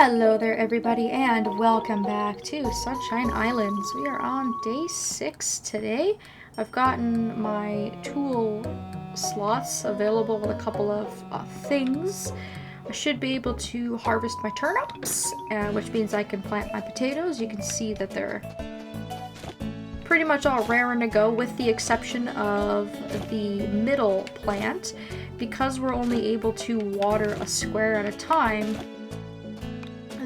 Hello there everybody and welcome back to Sunshine Islands. We are on day 6 today. I've gotten my tool slots available with a couple of things. I should be able to harvest my turnips, which means I can plant my potatoes. You can see that they're pretty much all raring to go with the exception of the middle plant. Because we're only able to water a square at a time,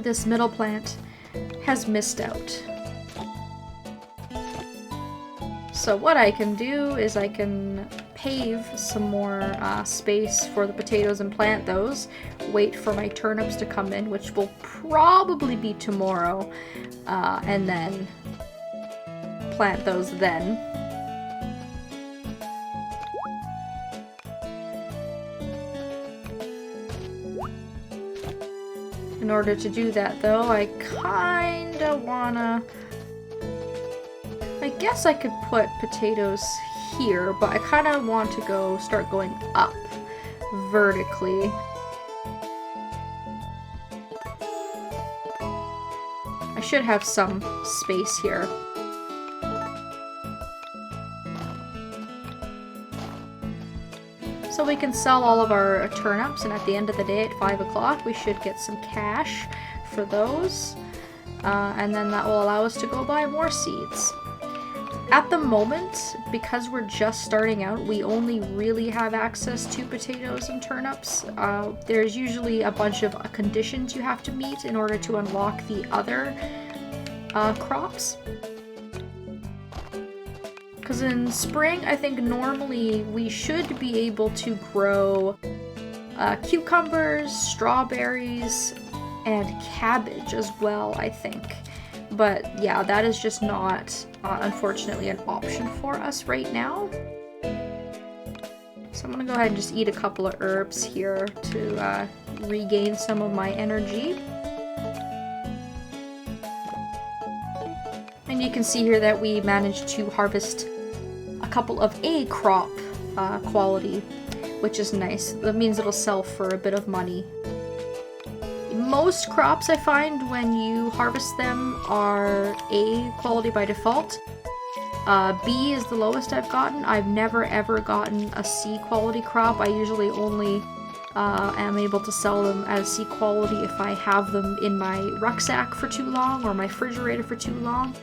this middle plant has missed out. So what I can do is I can pave some more space for the potatoes and plant those, wait for my turnips to come in, which will probably be tomorrow, and then plant those then. In order to do that, though, I kinda wanna... I guess I could put potatoes here, but I kinda want to start going up vertically. I should have some space here. So we can sell all of our turnips, and at the end of the day at 5 o'clock we should get some cash for those. And then that will allow us to go buy more seeds. At the moment, because we're just starting out, we only really have access to potatoes and turnips. There's usually a bunch of conditions you have to meet in order to unlock the other crops. Because in spring, I think normally we should be able to grow cucumbers, strawberries, and cabbage as well, I think. But yeah, that is just not, unfortunately, an option for us right now. So I'm gonna go ahead and just eat a couple of herbs here to regain some of my energy. And you can see here that we managed to harvest a couple of A crop quality, which is nice. That means it'll sell for a bit of money. Most crops, I find, when you harvest them, are A quality by default. B is the lowest I've gotten. I've never ever gotten a C quality crop. I usually only am able to sell them as C quality if I have them in my rucksack for too long or my refrigerator for too long.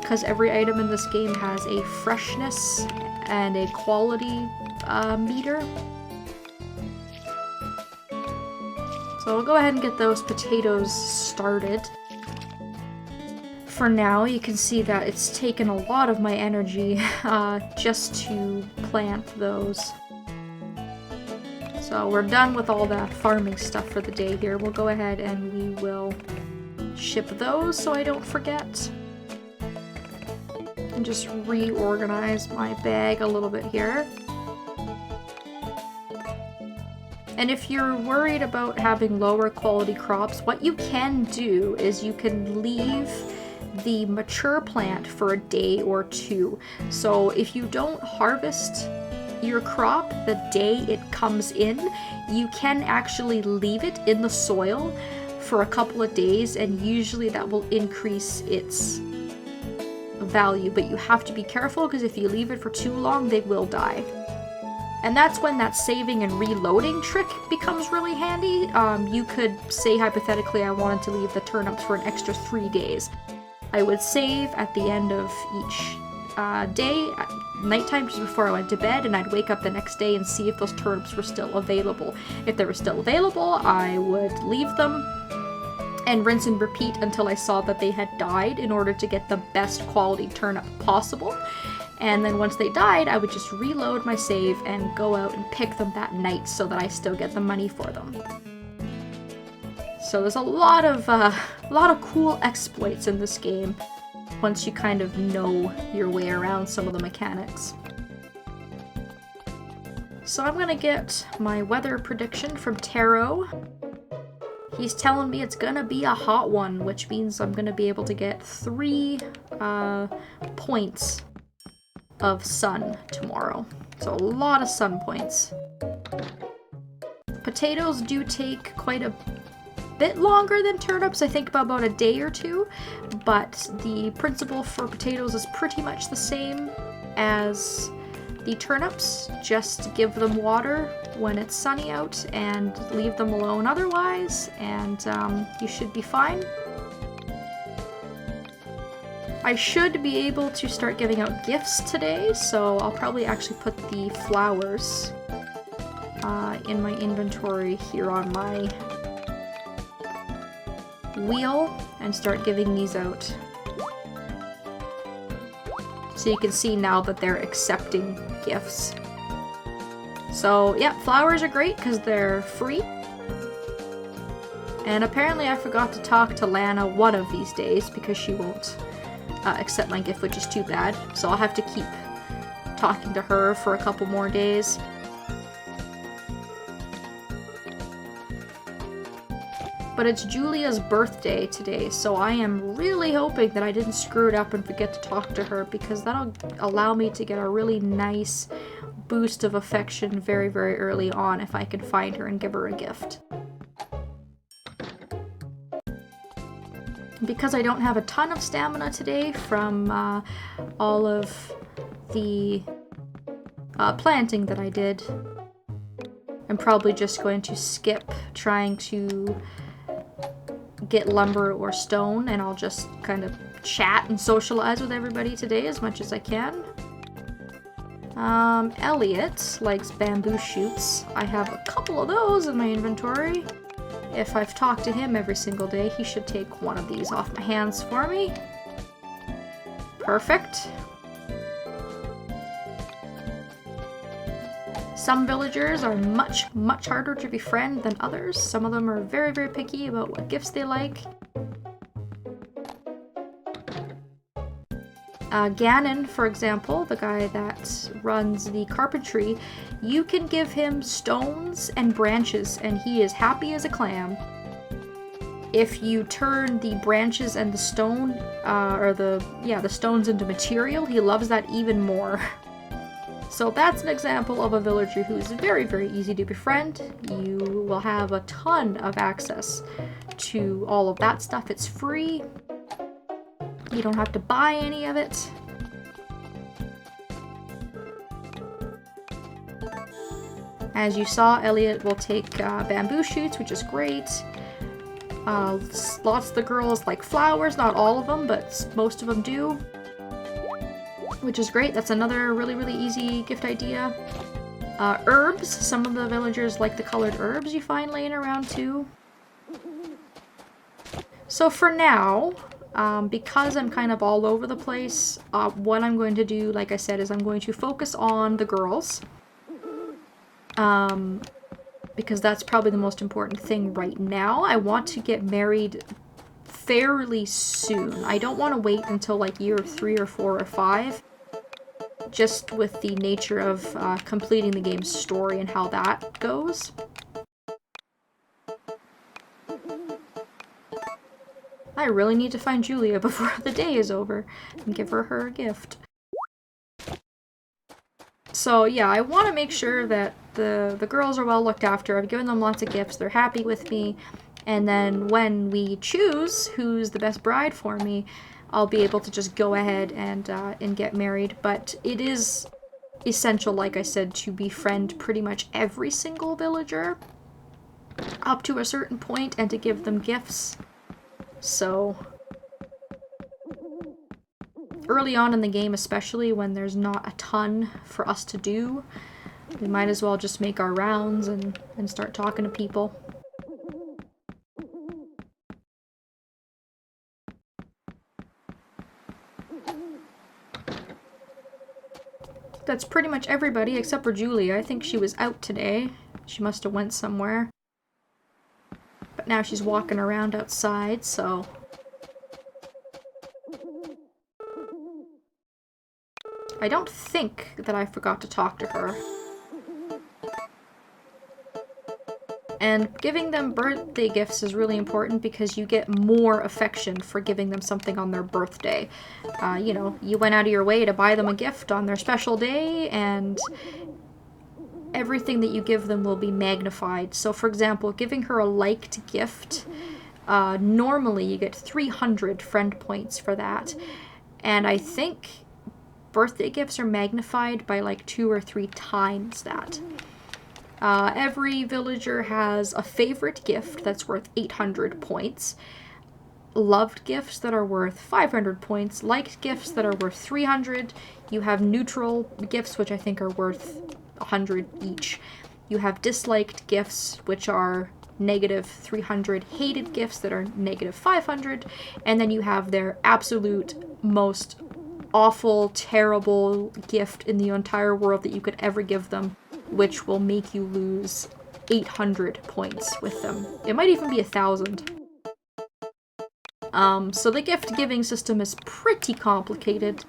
Because every item in this game has a freshness and a quality meter. So we'll go ahead and get those potatoes started. For now, you can see that it's taken a lot of my energy just to plant those. So we're done with all that farming stuff for the day here. We'll go ahead and we will ship those so I don't forget. And just reorganize my bag a little bit here. And if you're worried about having lower quality crops, what you can do is you can leave the mature plant for a day or two. So if you don't harvest your crop the day it comes in, you can actually leave it in the soil for a couple of days, and usually that will increase its value. But you have to be careful, because if you leave it for too long, they will die. And that's when that saving and reloading trick becomes really handy. You could say, hypothetically, I wanted to leave the turnips for an extra 3 days. I would save at the end of each day, at nighttime, just before I went to bed, and I'd wake up the next day and see if those turnips were still available. If they were still available, I would leave them and rinse and repeat until I saw that they had died in order to get the best quality turnip possible. And then once they died, I would just reload my save and go out and pick them that night so that I still get the money for them. So there's a lot of cool exploits in this game once you kind of know your way around some of the mechanics. So I'm gonna get my weather prediction from Taro. He's telling me it's gonna be a hot one, which means I'm gonna be able to get 3 points of sun tomorrow. So a lot of sun points. Potatoes do take quite a bit longer than turnips, I think about a day or two, but the principle for potatoes is pretty much the same as the turnips. Just give them water when it's sunny out and leave them alone otherwise, and you should be fine. I should be able to start giving out gifts today, so I'll probably actually put the flowers in my inventory here on my wheel and start giving these out. So you can see now that they're accepting gifts. So yeah, flowers are great because they're free. And apparently I forgot to talk to Lana one of these days because she won't accept my gift, which is too bad. So I'll have to keep talking to her for a couple more days. But it's Julia's birthday today, so I am really hoping that I didn't screw it up and forget to talk to her, because that'll allow me to get a really nice boost of affection very, very early on if I can find her and give her a gift. Because I don't have a ton of stamina today from all of the planting that I did, I'm probably just going to skip trying to get lumber or stone, and I'll just kind of chat and socialize with everybody today as much as I can. Elliot likes bamboo shoots. I have a couple of those in my inventory. If I've talked to him every single day, he should take one of these off my hands for me. Perfect. Some villagers are much, much harder to befriend than others. Some of them are very, very picky about what gifts they like. Gannon, for example, the guy that runs the carpentry, you can give him stones and branches and he is happy as a clam. If you turn the branches and the stone, the stones into material, he loves that even more. So that's an example of a villager who's very, very easy to befriend. You will have a ton of access to all of that stuff. It's free. You don't have to buy any of it. As you saw, Elliot will take bamboo shoots, which is great. Lots of the girls like flowers, not all of them, but most of them do. Which is great. That's another really, really easy gift idea. Herbs. Some of the villagers like the colored herbs you find laying around too. So for now, because I'm kind of all over the place, what I'm going to do, like I said, is I'm going to focus on the girls. Because that's probably the most important thing right now. I want to get married fairly soon. I don't want to wait until like year 3 or 4 or 5. Just with the nature of completing the game's story and how that goes. I really need to find Julia before the day is over and give her a gift. So yeah, I want to make sure that the girls are well looked after. I've given them lots of gifts. They're happy with me. And then when we choose who's the best bride for me, I'll be able to just go ahead and get married. But it is essential, like I said, to befriend pretty much every single villager up to a certain point and to give them gifts. So early on in the game, especially when there's not a ton for us to do, we might as well just make our rounds and start talking to people. That's pretty much everybody except for Julia. I think she was out today. She must have went somewhere. But now she's walking around outside, so... I don't think that I forgot to talk to her. And giving them birthday gifts is really important because you get more affection for giving them something on their birthday. You know, you went out of your way to buy them a gift on their special day, and everything that you give them will be magnified. So for example, giving her a liked gift, normally you get 300 friend points for that. And I think birthday gifts are magnified by like 2 or 3 times that. Every villager has a favorite gift that's worth 800 points. Loved gifts that are worth 500 points, liked gifts that are worth 300. You have neutral gifts, which I think are worth 100 each. You have disliked gifts, which are negative 300, hated gifts that are negative 500, and then you have their absolute most awful, terrible gift in the entire world that you could ever give them, which will make you lose 800 points with them. It might even be 1,000. So the gift giving system is pretty complicated.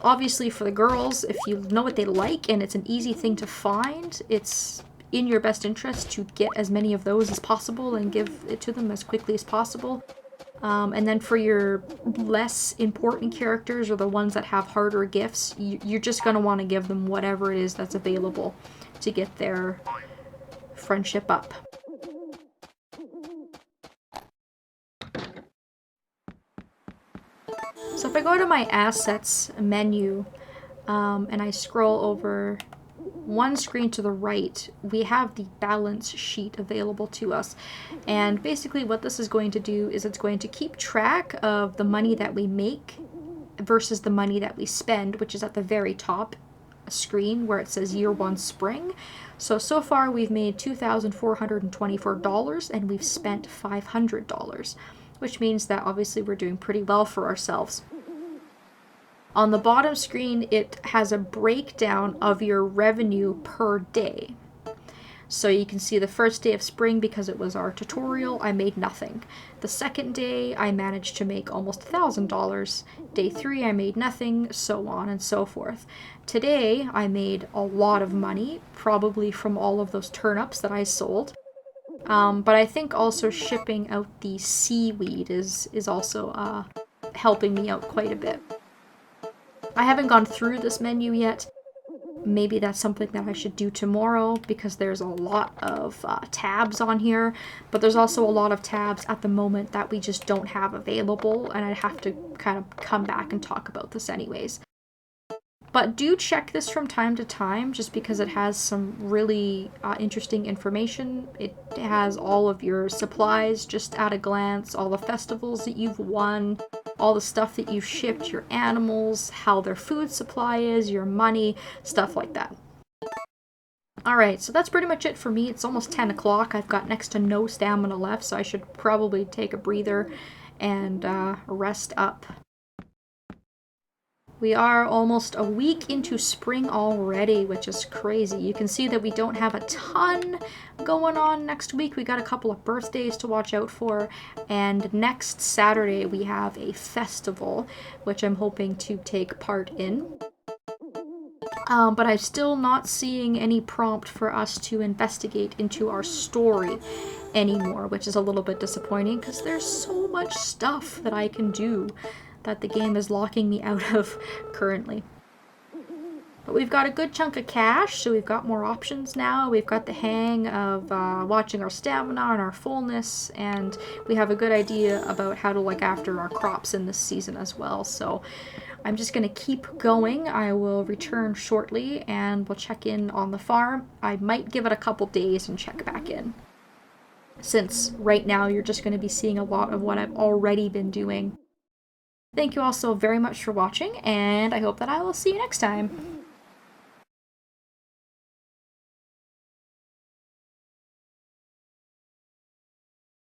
Obviously for the girls, if you know what they like and it's an easy thing to find, it's in your best interest to get as many of those as possible and give it to them as quickly as possible. And then for your less important characters or the ones that have harder gifts, you're just going to want to give them whatever it is that's available to get their friendship up. So if I go to my assets menu and I scroll over one screen to the right, we have the balance sheet available to us. And basically what this is going to do is it's going to keep track of the money that we make versus the money that we spend, which is at the very top screen where it says year 1 spring. So far we've made $2,424 and we've spent $500. Which means that obviously we're doing pretty well for ourselves. On the bottom screen, it has a breakdown of your revenue per day. So you can see the first day of spring, because it was our tutorial, I made nothing. The second day, I managed to make almost $1,000. Day 3, I made nothing, so on and so forth. Today, I made a lot of money, probably from all of those turnips that I sold. But I think also shipping out the seaweed is also helping me out quite a bit. I haven't gone through this menu yet. Maybe that's something that I should do tomorrow because there's a lot of tabs on here, but there's also a lot of tabs at the moment that we just don't have available, and I'd have to kind of come back and talk about this anyways. But do check this from time to time just because it has some really interesting information. It has all of your supplies just at a glance, all the festivals that you've won, all the stuff that you've shipped, your animals, how their food supply is, your money, stuff like that. Alright, so that's pretty much it for me. It's almost 10 o'clock. I've got next to no stamina left, so I should probably take a breather and rest up. We are almost a week into spring already, which is crazy. You can see that we don't have a ton going on next week. We got a couple of birthdays to watch out for, and next Saturday we have a festival, which I'm hoping to take part in. But I'm still not seeing any prompt for us to investigate into our story anymore, which is a little bit disappointing because there's so much stuff that I can do that the game is locking me out of currently. But we've got a good chunk of cash, so we've got more options now. We've got the hang of watching our stamina and our fullness, and we have a good idea about how to look after our crops in this season as well. So I'm just going to keep going. I will return shortly and we'll check in on the farm. I might give it a couple days and check back in, since right now you're just going to be seeing a lot of what I've already been doing. Thank you all so very much for watching, and I hope that I will see you next time.